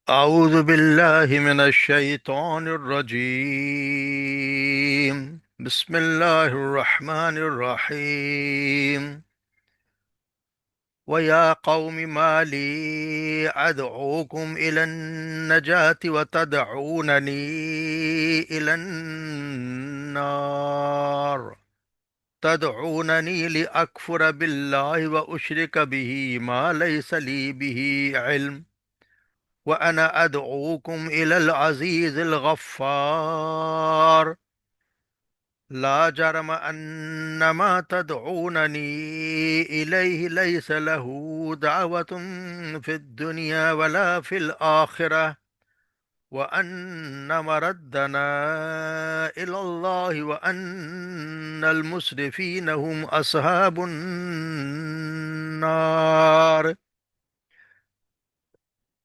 أعوذ بالله من الشيطان الرجيم. بسم الله الرحمن الرحيم. ويا قوم ما لي أدعوكم إلى النجاة وتدعونني إلى النار. تدعونني لأكفر بالله وأشرك به ما ليس لي به علم، وأنا أدعوكم إلى العزيز الغفار. لا جرم أن ما تدعونني إليه ليس له دعوة في الدنيا ولا في الآخرة، وأن مردنا إلى الله، وأن المسرفين هم أصحاب النار.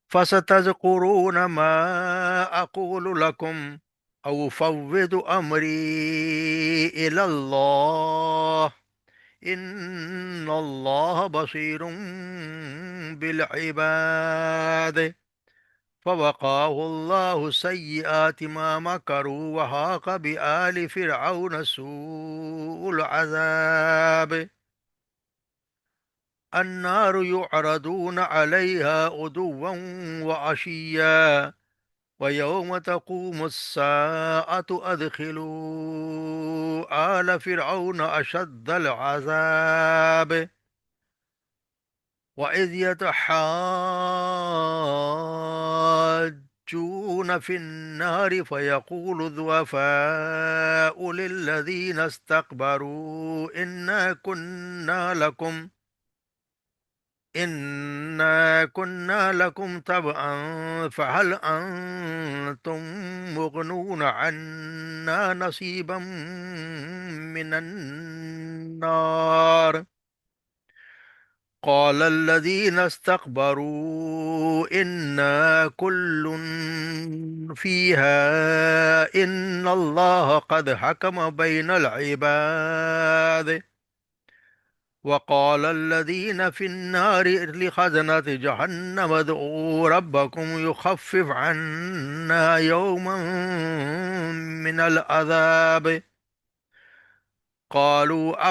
فستذكرون ما أقول لكم، أو أفوض أمري إلى الله، إن الله بصير بالعباد. فوقاه الله سيئات ما مكروا، وحاق بآل فرعون سوء العذاب. النار يعرضون عليها غدوا وعشيا، ويوم تقوم الساعة أدخلوا آل فرعون أشد العذاب. وإذ يتحاجون في النار فيقول الضعفاء للذين استكبروا إنا كنا لكم تبعا فهل أنتم مغنون عنا نصيبا من النار؟ قال الذين استكبروا إنا كل فيها إن الله قد حكم بين العباد. وقال الذين في النار لخزنة جهنم ادعوا ربكم يخفف عنا يوما من العذاب. قالوا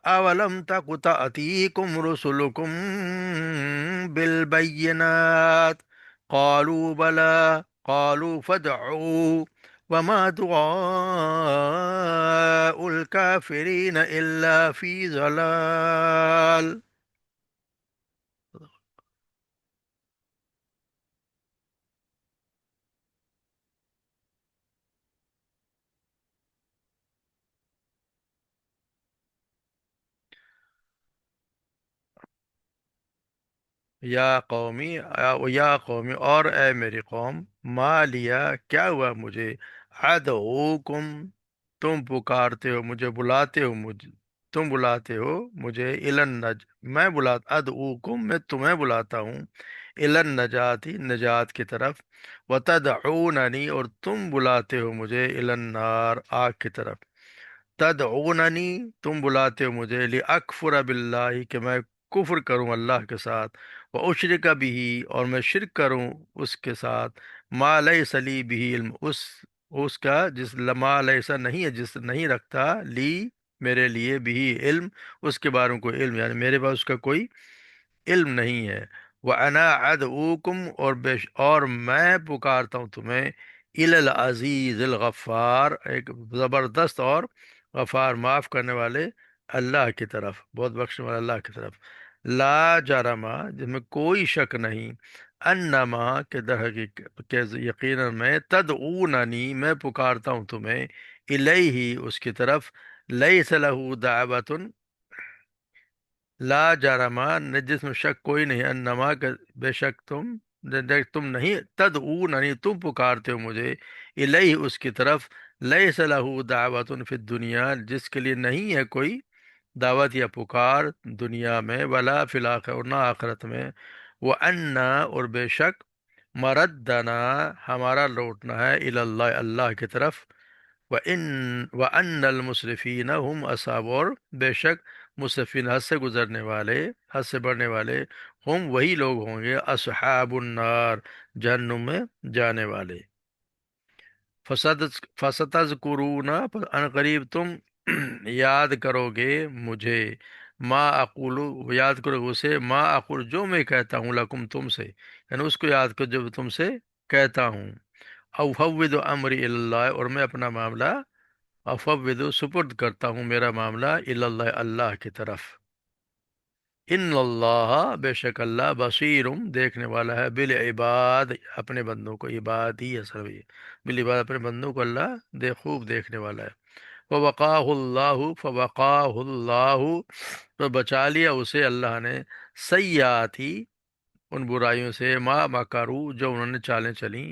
أولم تك تأتيكم رسلكم بالبينات؟ قالوا بلى. قالوا فادعوا. وما دعاء الكافرين إلا في ضلال. یا قومی اور اے میری قوم، ما لیا کیا ہوا مجھے، ادعوکم تم پکارتے ہو مجھے، بلاتے ہو مجھے، تم بلاتے ہو مجھے، میں ادعوکم میں تمہیں بلاتا ہوں، النجاتی نجات کی طرف، وتدعوننی اور تم بلاتے ہو مجھے، النار آگ کی طرف۔ تدعوننی تم بلاتے ہو مجھے، لأکفر باللہ کہ میں کفر کروں اللہ کے ساتھ، واشرک بہ اور میں شرک کروں اس کے ساتھ، ما لیس لی بہ علم اس کا جس ما لیسا نہیں ہے، جس نہیں رکھتا لی میرے لیے بھی علم اس کے بارے میں کوئی علم، یعنی میرے پاس اس کا کوئی علم نہیں ہے۔ وَأَنَا أَدْعُوكُمْ اور میں پکارتا ہوں تمہیں، إِلَى الْعَزِيزِ الْغَفَّارِ ایک زبردست اور غفار معاف کرنے والے اللہ کی طرف، بہت بخشنے والے اللہ کی طرف۔ لا جرما جس میں کوئی شک نہیں، انما کہ در حقیقت کہ یقیناً میں، تدعوننی میں پکارتا ہوں تمہیں، الیہ اس کی طرف، لیس لہ دعوت لا جرما جس میں شک کوئی نہیں، انما کہ بے شک تم نہیں، تدعوننی تم پکارتے ہو مجھے، الیہ اس کی طرف، لیس لہ دعوت فی الدنیا جس کے لیے نہیں ہے کوئی دعوت یا پکار دنیا میں، ولا فی الآخرہ اور نہ آخرت میں، وَأَنَّا اور بے شک، مردنا ہمارا لوٹنا ہے، الی اللہ اللہ کی طرف، وَإِنَّ الْمُسْرِفِينَ هُمْ أَصْحَابُ اور بے شک مصرفین حد سے گزرنے والے، حد سے بڑھنے والے، ہم وہی لوگ ہوں گے اصحاب النار، جہنم میں جانے والے۔ فسد فستذکرون، پس ان قریب تم یاد کرو گے مجھے، ما اقولو، یاد کرو گے اسے، ما اقول جو میں کہتا ہوں، لکم تم سے، یعنی اس کو یاد کرو جو تم سے کہتا ہوں۔ اوفوض امری اللہ، اور میں اپنا معاملہ افوض سپرد کرتا ہوں میرا معاملہ اللہ، اللہ کی طرف۔ ان اللہ، بے شک اللہ، بصیرم، دیکھنے والا ہے، بالعباد، اپنے بندوں کو، عباد ہی اصل ہے، بالعباد، اپنے بندوں کو اللہ خوب دیکھنے والا ہے۔ فوقاہ اللہ، فوقاہ اللہ، تو بچا لیا اسے اللہ نے، سیئاتی، ان برائیوں سے، ما مکرو، جو انہوں نے چالیں چلیں،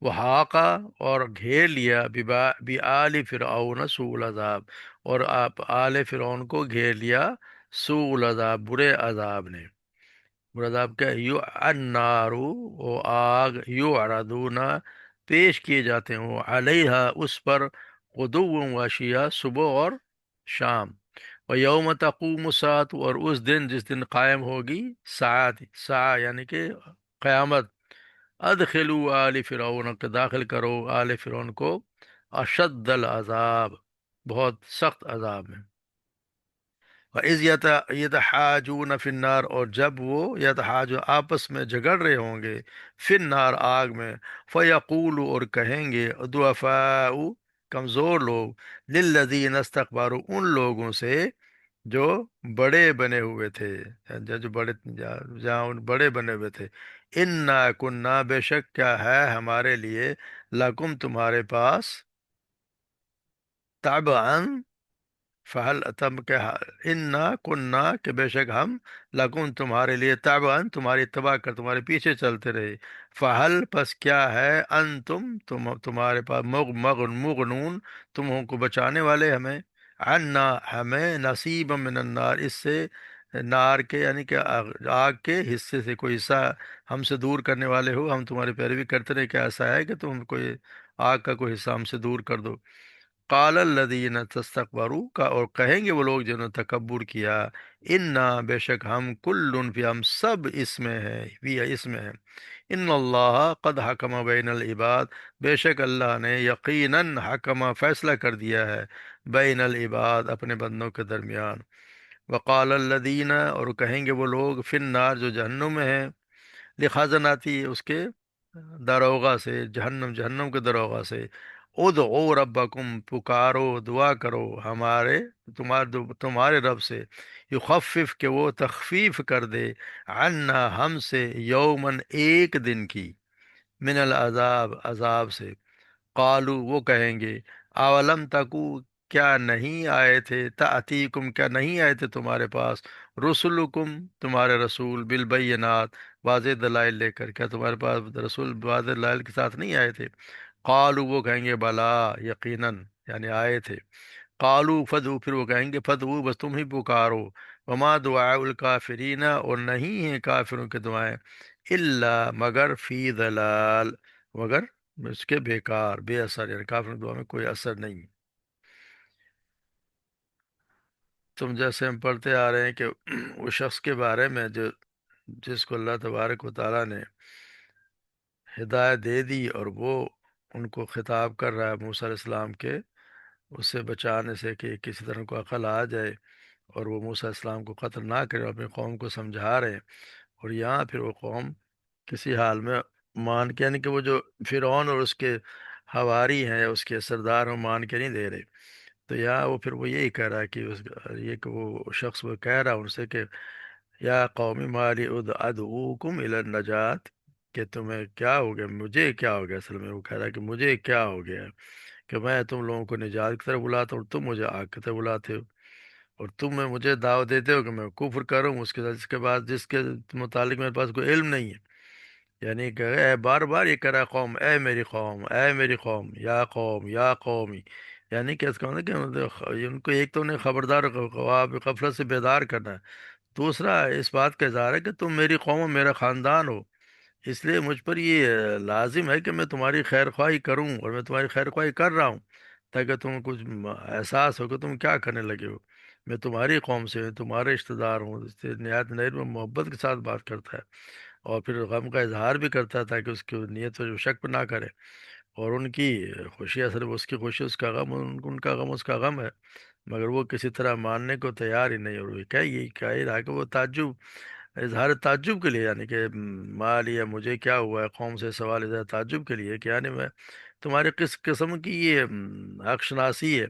وہ حاقہ، اور گھیر لیا، بآل فرعون سوء العذاب، اور آپ آل فرعون کو گھیر لیا، سوء العذاب، برے عذاب نے۔ برے عذاب کیا؟ یو النارو، وہ آگ، یو عرضونا، پیش کیے جاتے ہیں وہ، علیہا، اس پر، غدو و عشیہ، صبح اور شام، و یوم تقوم الساعۃ، اور اس دن جس دن قائم ہوگی ساعت، ساعہ یعنی کہ قیامت، ادخلوا آل فرعون، کے داخل کرو آل فرعون کو، اشد العذاب، بہت سخت عذاب میں۔ وَإِذْ يَتَحَاجُونَ فِي النَّارِ، اور جب وہ یتحاجون، آپس میں جھگڑ رہے ہوں گے، فی النار، آگ میں، فَيَقُولُ، اور کہیں گے، ضعفاء، کمزور لوگ، لِلَّذِينَ اسْتَكْبَرُوا، ان لوگوں سے جو بڑے بنے ہوئے تھے، جو بڑے، جہاں ان بڑے بنے ہوئے تھے، انا کننا، بے شک کیا ہے ہمارے لیے، لکم، تمہارے پاس، تابعن، فہل تم کہ، انا کننا، کہ بے شک ہم، لکم، تمہارے لیے، تابعن، تمہاری اتباع کر، تمہارے پیچھے چلتے رہے، فہل پس کیا ہے، تمہارے پاس، مغنون، تمہوں کو بچانے والے، ہمیں، عنا، ہمیں، نصیب من النار، اس سے، نار کے یعنی کہ آگ کے حصے سے کوئی حصہ ہم سے دور کرنے والے ہو، ہم تمہاری پیروی کرتے رہے، کیا ایسا ہے کہ تم کوئی آگ کا کوئی حصہ ہم سے دور کر دو؟ قال الذین تستکبروا، کا، اور کہیں گے وہ لوگ جنہوں نے تکبر کیا، انا، بے شک ہم، کل فی، ہم سب اس میں ہے، فی، اس میں ہے، ان اللہ قد حکم بین العباد، بے شک اللہ نے یقیناً حکم، فیصلہ کر دیا ہے، بین العباد، اپنے بندوں کے درمیان۔ وقال الذین، اور کہیں گے وہ لوگ، فی النار، جو جہنم میں ہیں، لخزناتی، اس کے داروغہ سے، جہنم کے داروغہ سے، ادعوا ربکم، پکارو، دعا کرو ہمارے، تمہارے رب سے، یخفف، کہ وہ تخفیف کر دے، عنا، ہم سے، یومن، ایک دن کی، من العذاب، عذاب سے۔ قالو، وہ کہیں گے، اولم تکو، کیا نہیں آئے تھے، تأتیکم، کیا نہیں آئے تھے تمہارے پاس، رسلکم، تمہارے رسول، بالبینات، واضح دلائل لے کر، کیا تمہارے پاس رسول واضح دلائل کے ساتھ نہیں آئے تھے؟ قالو، وہ کہیں گے، بلا، یقیناً، یعنی آئے تھے۔ قالو فدعو، پھر وہ کہیں گے، فدعو، بس تم ہی پکارو، وما دعاء الکافرین، اور نہیں ہیں کافروں کے دعائیں، الا، مگر، فی ضلال، مگر اس کے بیکار، بے اثر، یعنی کافروں کی دعا میں کوئی اثر نہیں۔ تم جیسے ہم پڑھتے آ رہے ہیں کہ اس شخص کے بارے میں جو، جس کو اللہ تبارک و تعالیٰ نے ہدایت دے دی، اور وہ ان کو خطاب کر رہا ہے، موسیٰ علیہ السلام کے، اس سے بچانے سے کہ کسی طرح کو عقل آ جائے، اور وہ موسیٰ علیہ السلام کو قتل نہ کرے، اور اپنی قوم کو سمجھا رہے ہیں، اور یہاں پھر وہ قوم کسی حال میں مان کے، یعنی کہ وہ جو فرعون اور اس کے حواری ہیں، اس کے سردار ہیں، مان کے نہیں دے رہے، تو یہاں وہ پھر وہ یہی کہہ رہا ہے کہ یہ کہ وہ شخص وہ کہہ رہا ان سے کہ، یا قومی مالی ادعوکم الی النجات، کہ تمہیں کیا ہو گیا، مجھے کیا ہو گیا، اصل میں وہ کہہ رہا ہے کہ مجھے کیا ہو گیا کہ میں تم لوگوں کو نجات کی طرف بلاتا ہوں، اور تم مجھے آگ کی طرف بلاتے ہو، اور تم میں مجھے دعوت دیتے ہو کہ میں کفر کروں، اس کے ساتھ، اس کے بعد جس کے متعلق میرے پاس کوئی علم نہیں ہے، یعنی کہ اے، بار بار یہ کہہ رہا ہے، قوم، اے میری قوم، اے میری قوم، یا قوم، یا قومی، یعنی کہ اس کا مطلب کہ ان کو ایک تو انہیں خبردار، غفلت سے بیدار کرنا ہے، دوسرا اس بات کا اظہار ہے کہ تم میری قوم و میرا خاندان ہو، اس لیے مجھ پر یہ لازم ہے کہ میں تمہاری خیر خواہی کروں، اور میں تمہاری خیر خواہی کر رہا ہوں، تاکہ تم کچھ احساس ہو کہ تم کیا کرنے لگے ہو۔ میں تمہاری قوم سے ہوں، تمہارے رشتہ دار ہوں، اس سے نہایت نیر میں محبت کے ساتھ بات کرتا ہے، اور پھر غم کا اظہار بھی کرتا ہے تاکہ اس کی نیت پر جو شک پہ نہ کرے، اور ان کی خوشی اصل میں اس کی خوشی اس کا غم، ان کا غم اس کا غم ہے، مگر وہ کسی طرح ماننے کو تیار ہی نہیں، اور وہ کہہ ہی رہا کہ وہ تعجب، اظہار تعجب کے لیے، یعنی کہ مال یا مجھے کیا ہوا ہے، قوم سے سوال اظہار تعجب کے لیے کہ یعنی میں تمہاری کس قسم کی یہ حق شناسی ہے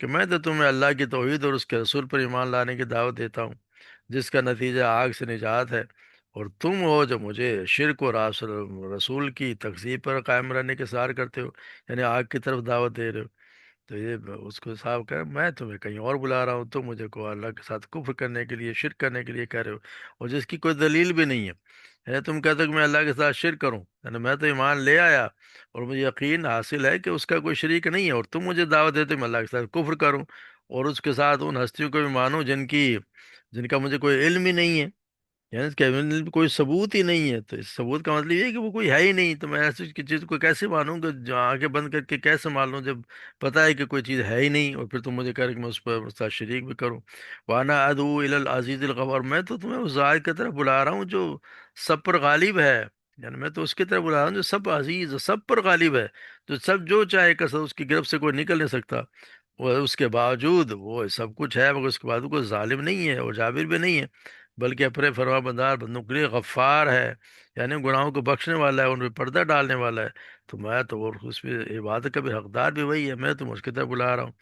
کہ میں تو تمہیں اللہ کی توحید اور اس کے رسول پر ایمان لانے کی دعوت دیتا ہوں، جس کا نتیجہ آگ سے نجات ہے، اور تم ہو جو مجھے شرک اور رسول کی تکذیب پر قائم رہنے کے اصرار کرتے ہو، یعنی آگ کی طرف دعوت دے رہے ہو۔ تو یہ اس کو صاحب کہہ میں تمہیں کہیں اور بلا رہا ہوں، تم مجھے کو اللہ کے ساتھ کفر کرنے کے لیے، شرک کرنے کے لیے کہہ رہے ہو، اور جس کی کوئی دلیل بھی نہیں ہے، یعنی تم کہتے ہو کہ میں اللہ کے ساتھ شرک کروں، یعنی میں تو ایمان لے آیا اور مجھے یقین حاصل ہے کہ اس کا کوئی شریک نہیں ہے، اور تم مجھے دعوت دیتے ہو میں اللہ کے ساتھ کفر کروں، اور اس کے ساتھ ان ہستیوں کو بھی مانوں جن کا مجھے کوئی علم ہی نہیں ہے، یعنی اس کے میں کوئی ثبوت ہی نہیں ہے، تو اس ثبوت کا مطلب یہ ہے کہ وہ کوئی ہے ہی نہیں، تو میں ایسی چیز کو کیسے مانوں کہ جو آنکھیں بند کر کے کیسے مان لوں جب پتہ ہے کہ کوئی چیز ہے ہی نہیں، اور پھر تم مجھے کہہ رہے کہ میں اس پر اس کا شریک بھی کروں۔ وانا ادعو الی العزیز الغفار، میں تو تمہیں اس ذات کی طرف بلا رہا ہوں جو سب پر غالب ہے، یعنی میں تو اس کی طرف بلا رہا ہوں جو سب عزیز سب پر غالب ہے، جو سب جو چاہے کر سکتا، اس کی گرفت سے کوئی نکل نہیں سکتا، وہ اس کے باوجود وہ سب کچھ ہے، مگر اس کے بعد کوئی ظالم نہیں ہے اور جابر بھی نہیں ہے، بلکہ اپنے فرما بردار بندوں کے لیے غفار ہے، یعنی گناہوں کو بخشنے والا ہے، ان پہ پردہ ڈالنے والا ہے، تو میں تو اور اس پہ عبادت کا بھی حقدار بھی وہی ہے، میں تم اس کی طرف بلا رہا ہوں۔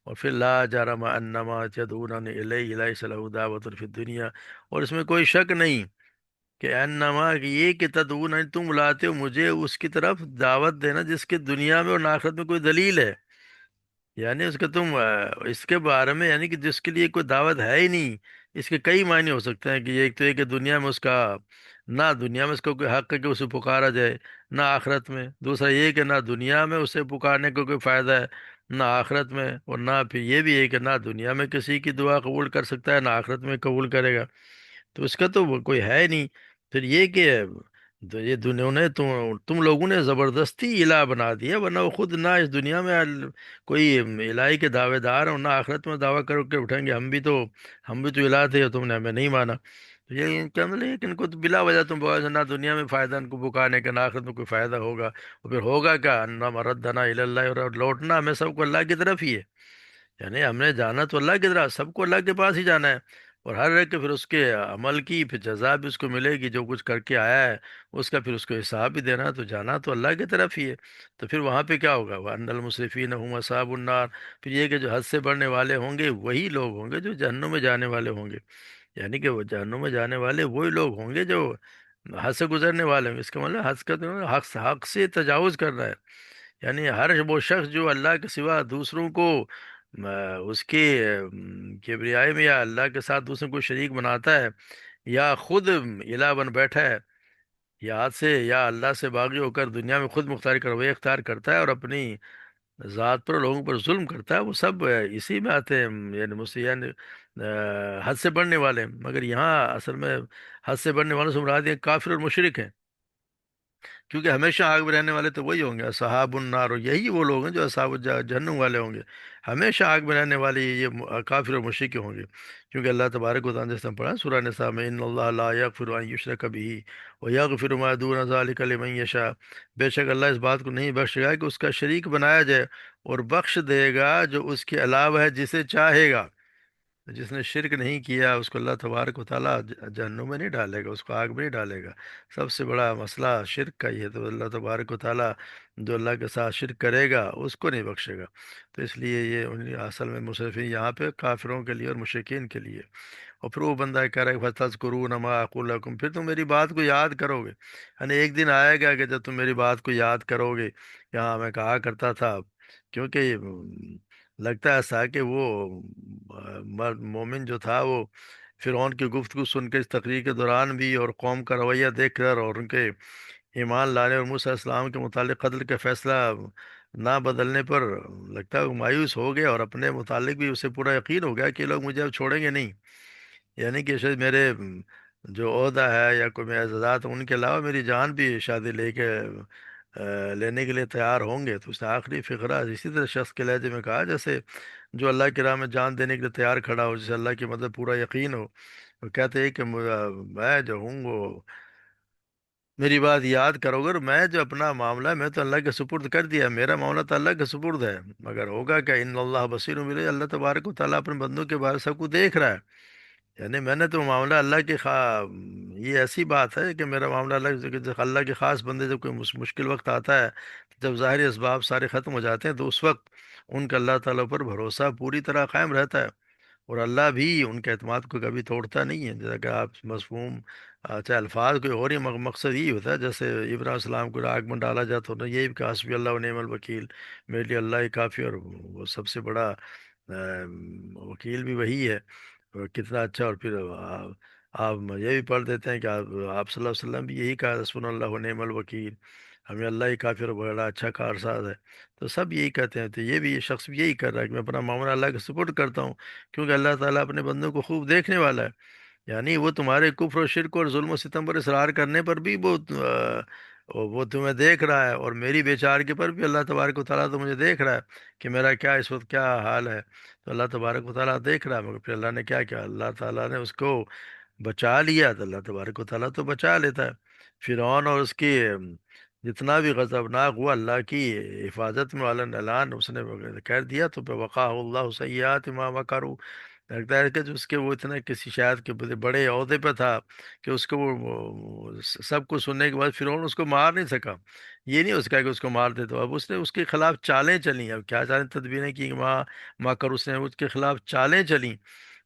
اور پھر لا جرم انما تدعوننی الیہ لیس له دعوۃ فی الدنیا، اور اس میں کوئی شک نہیں کہ انما کہ یہ کہ تدعوننی تم بلاتے ہو مجھے اس کی طرف دعوت دینا جس کے دنیا میں اور آخرت میں کوئی دلیل ہے، یعنی اس کا تم اس کے بارے میں، یعنی کہ جس کے لیے کوئی دعوت ہے ہی نہیں، اس کے کئی معنی ہو سکتے ہیں کہ یہ ایک تو یہ کہ دنیا میں اس کا، نہ دنیا میں اس کو کوئی حق ہے کہ اسے پکارا جائے، نہ آخرت میں، دوسرا یہ کہ نہ دنیا میں اسے پکارنے کو کوئی فائدہ ہے، نہ آخرت میں، اور نہ پھر یہ بھی ہے کہ نہ دنیا میں کسی کی دعا قبول کر سکتا ہے، نہ آخرت میں قبول کرے گا، تو اس کا تو وہ کوئی ہے ہی نہیں۔ پھر یہ کہ تو یہ دنیا نے تم لوگوں نے زبردستی الہ بنا دیا، ورنہ وہ خود نہ اس دنیا میں کوئی الہی کے دعوے دار اور نہ آخرت میں دعویٰ کر کے اٹھیں گے ہم بھی تو الہ تھے اور تم نے ہمیں نہیں مانا، تو یہ کیا مطلب ہے کہ ان کو تو بلا وجہ تم بہت نہ دنیا میں فائدہ ان کو پکانے کا، نہ آخرت میں کوئی فائدہ ہوگا، اور پھر ہوگا کیا، انما مردنا الی اللہ، اور لوٹنا ہمیں سب کو اللہ کی طرف ہی ہے، یعنی ہم نے جانا تو اللہ کی طرف، سب کو اللہ کے پاس ہی جانا ہے، اور ہر ایک کے پھر اس کے عمل کی پھر جزا بھی اس کو ملے گی، جو کچھ کر کے آیا ہے اس کا پھر اس کو حساب بھی دینا ہے، تو جانا تو اللہ کی طرف ہی ہے، تو پھر وہاں پہ کیا ہوگا، وَأَنَّ الْمُسْرِفِينَ هُمْ أَصْحَابُ النَّارِ، پھر یہ کہ جو حد سے بڑھنے والے ہوں گے وہی لوگ ہوں گے جو جہنم میں جانے والے ہوں گے، یعنی کہ وہ جہنم میں جانے والے وہی لوگ ہوں گے جو حد سے گزرنے والے ہوں گے، اس کا مطلب حد کا تو حق سے تجاوز کر رہا ہے، یعنی ہر وہ شخص جو اللہ کے سوا دوسروں کو اس کے کبریائی میں یا اللہ کے ساتھ دوسروں کو شریک بناتا ہے، یا خود الہ بن بیٹھا ہے، یا حد سے یا اللہ سے باغی ہو کر دنیا میں خود مختاری کا رویہ اختیار کرتا ہے اور اپنی ذات پر لوگوں پر ظلم کرتا ہے، وہ سب اسی میں آتے ہیں، یعنی مجھ سے یعنی حد سے بڑھنے والے ہیں، مگر یہاں اصل میں حد سے بڑھنے والوں سے مراد یہ کافر اور مشرک ہیں، کیونکہ ہمیشہ آگ میں رہنے والے تو وہی ہوں گے، اصحاب النار، اور یہی وہ لوگ ہیں جو اصحاب جہنم والے ہوں گے، ہمیشہ آگ میں رہنے والے یہ کافر اور مشرک ہوں گے، کیونکہ اللہ تبارک و تعالیٰ نے جیسے ہم پڑھا سورہ نساء میں، ان اللہ لا یغفر ان یشرک بہ ویغفر ما دون ذلک لمن یشاء، بے شک اللہ اس بات کو نہیں بخشے گا کہ اس کا شریک بنایا جائے، اور بخش دے گا جو اس کے علاوہ ہے جسے چاہے گا، جس نے شرک نہیں کیا اس کو اللہ تبارک و تعالیٰ جہنم میں نہیں ڈالے گا، اس کو آگ میں نہیں ڈالے گا، سب سے بڑا مسئلہ شرک کا ہی ہے، تو اللہ تبارک و تعالیٰ جو اللہ کے ساتھ شرک کرے گا اس کو نہیں بخشے گا، تو اس لیے یہ اصل میں مصرفین یہاں پہ کافروں کے لیے اور مشرکین کے لیے، اور پھر وہ بندہ کہہ رہا ہے فَتَذْكُرُونَ مَا أَقُولُ لَكُمْ، پھر تم میری بات کو یاد کرو گے، یعنی ایک دن آئے گا کہ جب تم میری بات کو یاد کرو گے، یہاں میں کہا کرتا تھا، کیونکہ لگتا ہے ایسا کہ وہ مومن جو تھا وہ فرعون کی گفتگو سن کے اس تقریر کے دوران بھی، اور قوم کا رویہ دیکھ کر، اور ان کے ایمان لانے اور موسیٰ علیہ السلام کے متعلق قتل کا فیصلہ نہ بدلنے پر لگتا ہے وہ مایوس ہو گیا، اور اپنے متعلق بھی اسے پورا یقین ہو گیا کہ یہ لوگ مجھے اب چھوڑیں گے نہیں، یعنی کہ شاید میرے جو عہدہ ہے یا کوئی میرے اعزازات ہیں ان کے علاوہ میری جان بھی شادی لے کے لینے کے لیے تیار ہوں گے، تو اس نے آخری فقرہ اسی طرح شخص کے لہجے میں کہا جیسے جو اللہ کی راہ میں جان دینے کے لیے تیار کھڑا ہو، جسے اللہ کی مدد پورا یقین ہو، وہ کہتے ہیں کہ میں جو ہوں وہ، میری بات یاد کرو گے، میں جو اپنا معاملہ ہے میں تو اللہ کے سپرد کر دیا، میرا معاملہ تو اللہ کے سپرد ہے، مگر ہوگا کہ ان اللہ بصیر بل، اللہ تبارک و تعالیٰ اپنے بندوں کے بارے سب کو دیکھ رہا ہے، یعنی میں نے تو معاملہ اللہ کی یہ ایسی بات ہے کہ میرا معاملہ اللہ کے خاص بندے، جب کوئی مشکل وقت آتا ہے، جب ظاہری اسباب سارے ختم ہو جاتے ہیں، تو اس وقت ان کا اللہ تعالیٰ پر بھروسہ پوری طرح قائم رہتا ہے، اور اللہ بھی ان کے اعتماد کو کبھی توڑتا نہیں ہے، جیسا کہ آپ مفہوم چاہے الفاظ کوئی اور ہی مقصد یہی ہوتا ہے، جیسے ابراہیم علیہ السلام کو آگ میں ڈالا جاتا تو یہی کہ حسبی اللہ و نعم الوکیل، میرے لیے اللہ ہی کافی، اور وہ سب سے بڑا وکیل بھی وہی ہے، اور کتنا اچھا، اور پھر آپ یہ بھی پڑھ دیتے ہیں کہ آپ صلی اللہ علیہ وسلم بھی یہی کہا، حسبنا اللہ و نعم الوکیل، ہمیں اللہ ہی کافی اور بڑا اچھا کارساز ہے، تو سب یہی کہتے ہیں، تو یہ بھی، یہ شخص بھی یہی کر رہا ہے کہ میں اپنا معاملہ اللہ کے سپرد کرتا ہوں، کیونکہ اللہ تعالیٰ اپنے بندوں کو خوب دیکھنے والا ہے، یعنی وہ تمہارے کفر و شرک اور ظلم و ستم پر اصرار کرنے پر بھی وہ تمہیں دیکھ رہا ہے، اور میری بیچارگی پر بھی اللہ تبارک و تعالیٰ تو مجھے دیکھ رہا ہے کہ میرا کیا اس وقت کیا حال ہے، تو اللہ تبارک و تعالیٰ دیکھ رہا ہے، مگر پھر اللہ نے کیا کیا، اللہ تعالیٰ نے اس کو بچا لیا، تو اللہ تبارک و تعالیٰ تو بچا لیتا ہے، فرعون اور اس کی جتنا بھی غضبناک ہوا، اللہ کی حفاظت میں والا اعلان اس نے کہہ دیا، تو پہ وقاہ اللہ سیئات ما مکروا، لگتا ہے کہ جو اس کے وہ اتنا کسی شاید کے بڑے بڑے عہدے پہ تھا کہ اس کو سب کو سننے کے بعد فرعون اس کو مار نہیں سکا، یہ نہیں اس کا کہ اس کو مار دے، تو اب اس نے اس کے خلاف چالیں چلیں، اب کیا چالیں تدبیریں کی، ماں کر اس نے اس کے خلاف چالیں چلیں،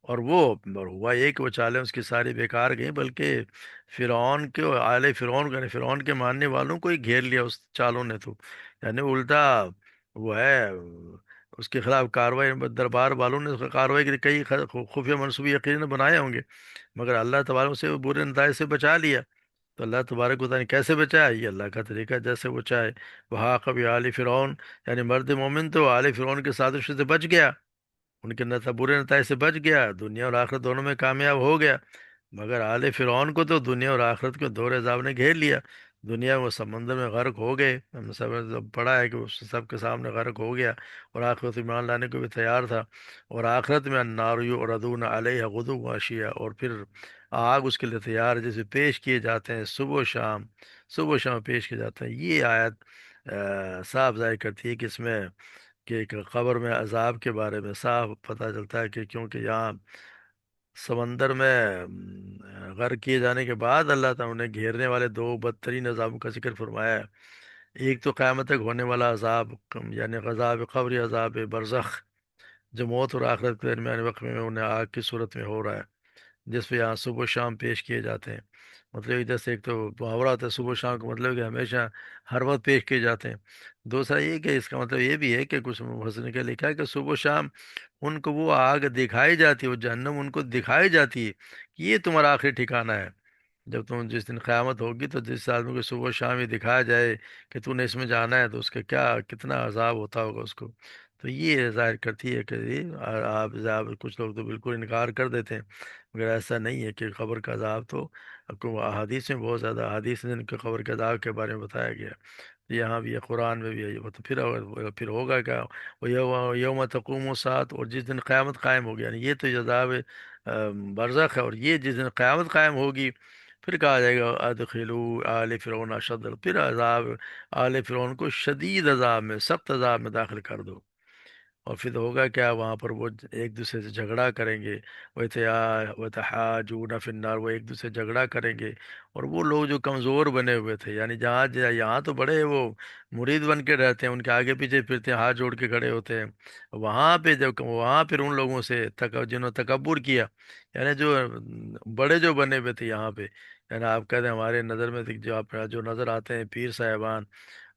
اور ہوا یہ کہ وہ چالیں اس کی ساری بیکار گئیں، بلکہ فرعون کے آل فرعون کا، یعنی فرعون کے ماننے والوں کو ہی گھیر لیا اس چالوں نے، تو یعنی الٹا وہ ہے، اس کے خلاف کاروائی، دربار والوں نے اس کی کاروائی کی، کئی خفیہ منصوبے یقیناً بنائے ہوں گے، مگر اللہ تبارک سے وہ برے نتائج سے بچا لیا، تو اللہ تبارک و تعالیٰ نے کیسے بچایا، یہ اللہ کا طریقہ ہے، جیسے وہ چاہے، وہاں کبھی آل فرعون، یعنی مرد مومن تو آل فرعون کے سازش سے بچ گیا، ان کے برے نتائج سے بچ گیا، دنیا اور آخرت دونوں میں کامیاب ہو گیا، مگر آل فرعون کو تو دنیا اور آخرت کے دور عذاب نے گھیر لیا، دنیا میں وہ سمندر میں غرق ہو گئے، ہم نے سب پڑھا ہے کہ وہ سب کے سامنے غرق ہو گیا، اور آخرت ایمان لانے کو بھی تیار تھا، اور آخرت میں النار یعرضون علیہ غدوا وعشیا، اور پھر آگ اس کے لیے تیار ہے، جسے پیش کیے جاتے ہیں صبح و شام، صبح و شام پیش کیے جاتے ہیں، یہ آیت صاف ظاہر کرتی ہے کہ اس میں کہ ایک قبر میں عذاب کے بارے میں صاف پتہ چلتا ہے، کہ کیونکہ یہاں سمندر میں غرق کیے جانے کے بعد اللہ تعالیٰ نے گھیرنے والے دو بدترین عذابوں کا ذکر فرمایا ہے، ایک تو قیامت تک ہونے والا عذاب، یعنی عذاب قبر، عذاب برزخ، جو موت اور آخرت کے درمیان وقت میں انہیں آگ کی صورت میں ہو رہا ہے، جس پہ یہاں صبح و شام پیش کیے جاتے ہیں، مطلب جیسے ایک تو محاورہ ہوتا ہے صبح و شام کا مطلب کہ ہمیشہ ہر وقت پیش کیے جاتے ہیں، دوسرا یہ کہ اس کا مطلب یہ بھی ہے کہ کچھ مفسرین نے لکھا ہے کہ صبح و شام ان کو وہ آگ دکھائی جاتی ہے، وہ جہنم ان کو دکھائی جاتی ہے کہ یہ تمہارا آخری ٹھکانہ ہے، جب تم جس دن قیامت ہوگی تو جس آدمی کو صبح و شام یہ دکھایا جائے کہ تو نے اس میں جانا ہے، تو اس کا کیا کتنا عذاب ہوتا ہوگا اس کو، تو یہ ظاہر کرتی ہے کہ آپ کچھ لوگ تو بالکل انکار کر دیتے ہیں، مگر ایسا نہیں ہے، کہ قبر کا عذاب تو احادیث میں بہت زیادہ احادیث ہیں جن کے قبر کے عذاب کے بارے میں بتایا گیا ہے، یہاں بھی ہے، قرآن میں بھی ہے، وہ تو پھر ہوگا کیا، وہ یوم تقوم الساعۃ، اور جس دن قیامت قائم ہوگی، یعنی یہ تو عذاب برزخ ہے، اور یہ جس دن قیامت قائم ہوگی، پھر کہا جائے گا ادخلوا آل فرعون اشد، پھر عذاب آل فرعون کو شدید عذاب میں، سخت عذاب میں داخل کر دو، اور پھر ہوگا کیا، وہاں پر وہ ایک دوسرے سے جھگڑا کریں گے، وَيَتَحَاجُونَ فِي النَّارِ، وہ ایک دوسرے سے جھگڑا کریں گے، اور وہ لوگ جو کمزور بنے ہوئے تھے، یعنی یہاں تو بڑے وہ مرید بن کے رہتے ہیں، ان کے آگے پیچھے پھرتے ہیں، ہاتھ جوڑ کے کھڑے ہوتے ہیں، وہاں پہ جب وہاں پھر ان لوگوں سے جنہوں نے تکبر کیا، یعنی جو بڑے جو بنے ہوئے تھے یہاں پہ، یعنی آپ کہتے ہیں ہمارے نظر میں جو آپ جو نظر آتے ہیں پیر صاحبان،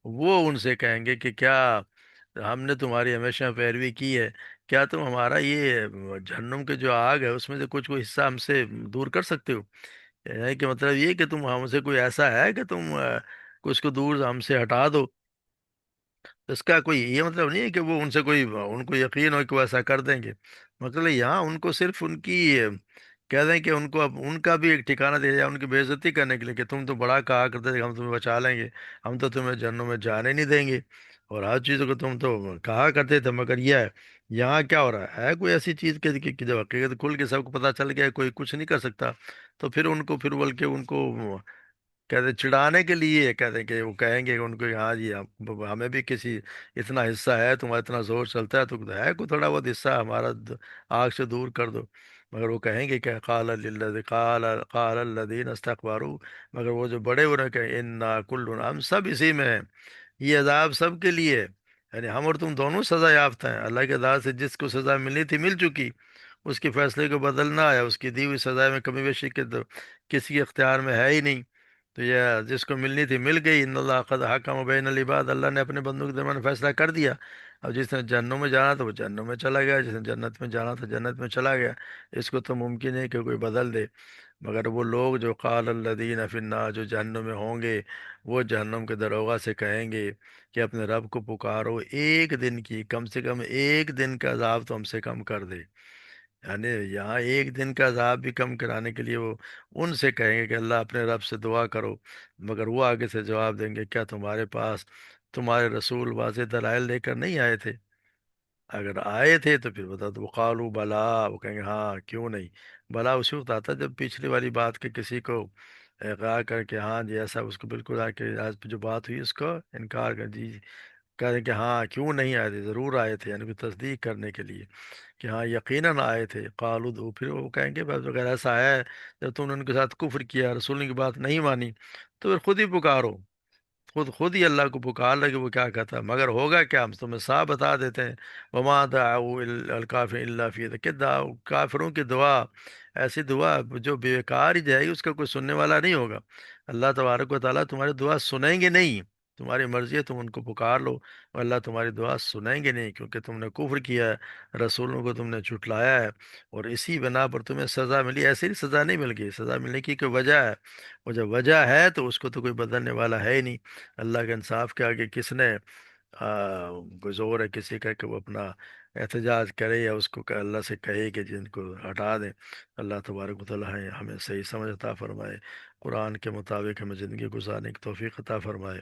وہ ان سے کہیں گے کہ کیا ہم نے تمہاری ہمیشہ پیروی کی ہے، کیا تم ہمارا یہ جہنم کے جو آگ ہے اس میں سے کچھ کوئی حصہ ہم سے دور کر سکتے ہو، یعنی کہ مطلب یہ کہ تم ہم سے کوئی ایسا ہے کہ تم کچھ کو دور ہم سے ہٹا دو، اس کا کوئی یہ مطلب نہیں ہے کہ وہ ان سے کوئی ان کو یقین ہو کہ وہ ایسا کر دیں گے، مطلب یہاں ان کو صرف ان کی کہہ دیں کہ ان کو اب ان کا بھی ایک ٹھکانہ دیا جائے، ان کی بے عزتی کرنے کے لیے، کہ تم تو بڑا کہا کرتے تھے کہ ہم تمہیں بچا لیں گے، ہم تو تمہیں جہنم میں جانے نہیں دیں گے، اور ہر چیزوں کو تم تو کہا کرتے تھے، مگر یہ ہے یہاں کیا ہو رہا ہے کوئی ایسی چیز کہ جب حقیقت کھل کے سب کو پتہ چل گیا کوئی کچھ نہیں کر سکتا، تو پھر ان کو، پھر بلکہ ان کو کہتے ہیں چڑانے کے لیے، کہتے ہیں کہ وہ کہیں گے ان کو ہاں جی ہمیں بھی کسی اتنا حصہ ہے، تمہارا اتنا زور چلتا ہے تو ہے کوئی تھوڑا بہت حصہ ہمارا آگ سے دور کر دو۔ مگر وہ کہیں گے کہ قال الذین استکبروا، مگر وہ جو بڑے انہیں کہ انا کل، ہم سب اسی میں ہیں، یہ عذاب سب کے لیے ہے، یعنی ہم اور تم دونوں سزا یافتہ ہیں، اللہ کے عذاب سے جس کو سزا ملنی تھی مل چکی، اس کے فیصلے کو بدلنا آیا، اس کی دی ہوئی سزا میں کمی بیشی کے تو کسی کے اختیار میں ہے ہی نہیں، تو یہ جس کو ملنی تھی مل گئی، ان اللہ قد حکم بین العباد، اللہ نے اپنے بندوں کے درمیان فیصلہ کر دیا۔ اب جس نے جہنم میں جانا تھا وہ جہنم میں چلا گیا، جس نے جنت میں جانا تھا جنت میں چلا گیا، اس کو تو ممکن ہے کہ کوئی بدل دے۔ مگر وہ لوگ جو قال الذین فی النار، جو جہنم میں ہوں گے، وہ جہنم کے دروغہ سے کہیں گے کہ اپنے رب کو پکارو، ایک دن کی، کم سے کم ایک دن کا عذاب تو ہم سے کم کر دے، یعنی یہاں ایک دن کا عذاب بھی کم کرانے کے لیے وہ ان سے کہیں گے کہ اللہ اپنے رب سے دعا کرو۔ مگر وہ آگے سے جواب دیں گے کیا تمہارے پاس تمہارے رسول واضح دلائل لے کر نہیں آئے تھے؟ اگر آئے تھے تو پھر بتا دو، قالوا بلا، وہ کہیں گے ہاں کیوں نہیں۔ بلا اسی وقت آتا ہے جب پچھلی والی بات کے کسی کو اقرار کر کے ہاں جی ایسا، اس کو بالکل آ کے آج پہ جو بات ہوئی اس کو انکار کر جی، کہہ دیں کہ ہاں کیوں نہیں آئے تھے، ضرور آئے تھے، یعنی کہ تصدیق کرنے کے لیے کہ ہاں یقیناً آئے تھے۔ قالوا دو، پھر وہ کہیں گے بس اگر ایسا ہے، جب تم نے ان کے ساتھ کفر کیا، رسول کی بات نہیں مانی، تو پھر خود ہی پکارو، خود ہی اللہ کو پکار لگے، وہ کیا کہتا ہے، مگر ہوگا کیا، ہم تمہیں صاف بتا دیتے ہیں، وما دعوا الکافر الا فی، کہ کافروں کی دعا ایسی دعا جو بیکار ہی جائے گی، اس کا کوئی سننے والا نہیں ہوگا، اللہ تبارک و تعالیٰ تمہاری دعا سنیں گے نہیں، تمہاری مرضی ہے تم ان کو پکار لو، اور اللہ تمہاری دعا سنیں گے نہیں، کیونکہ تم نے کفر کیا ہے، رسولوں کو تم نے جھٹلایا ہے، اور اسی بنا پر تمہیں سزا ملی، ایسے ہی سزا نہیں مل گئی، سزا ملنے کی کوئی وجہ ہے، اور جب وجہ ہے تو اس کو تو کوئی بدلنے والا ہے ہی نہیں۔ اللہ کے انصاف کے آگے کس نے کوئی زور ہے کسی کا کہ وہ اپنا احتجاج کرے، یا اس کو کہ اللہ سے کہے کہ جن کو ہٹا دیں۔ اللہ تبارک و تعالیٰ ہمیں صحیح سمجھ عطا فرمائے، قرآن کے مطابق ہمیں زندگی گزارنے کی توفیق عطا فرمائے،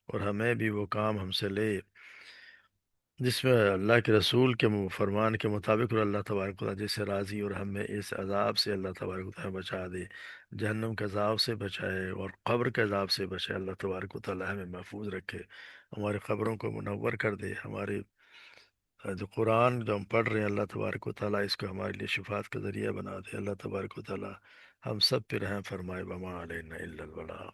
اور ہمیں بھی وہ کام ہم سے لے جس میں اللہ کے رسول کے فرمان کے مطابق، اور اللہ تبارک و تعالیٰ جس سے راضی، اور ہمیں اس عذاب سے اللہ تبارک و تعالیٰ بچا دے، جہنم کے عذاب سے بچائے اور قبر کے عذاب سے بچائے، اللہ تبارک و تعالیٰ ہمیں محفوظ رکھے، ہماری قبروں کو منور کر دے، ہمارے جو قرآن جو ہم پڑھ رہے ہیں، اللہ تبارک و تعالیٰ اس کو ہمارے لیے شفاعت کا ذریعہ بنا دے، اللہ تبارک و تعالیٰ ہم سب پہ رحم فرمائے، وما علینا الا البلاغ۔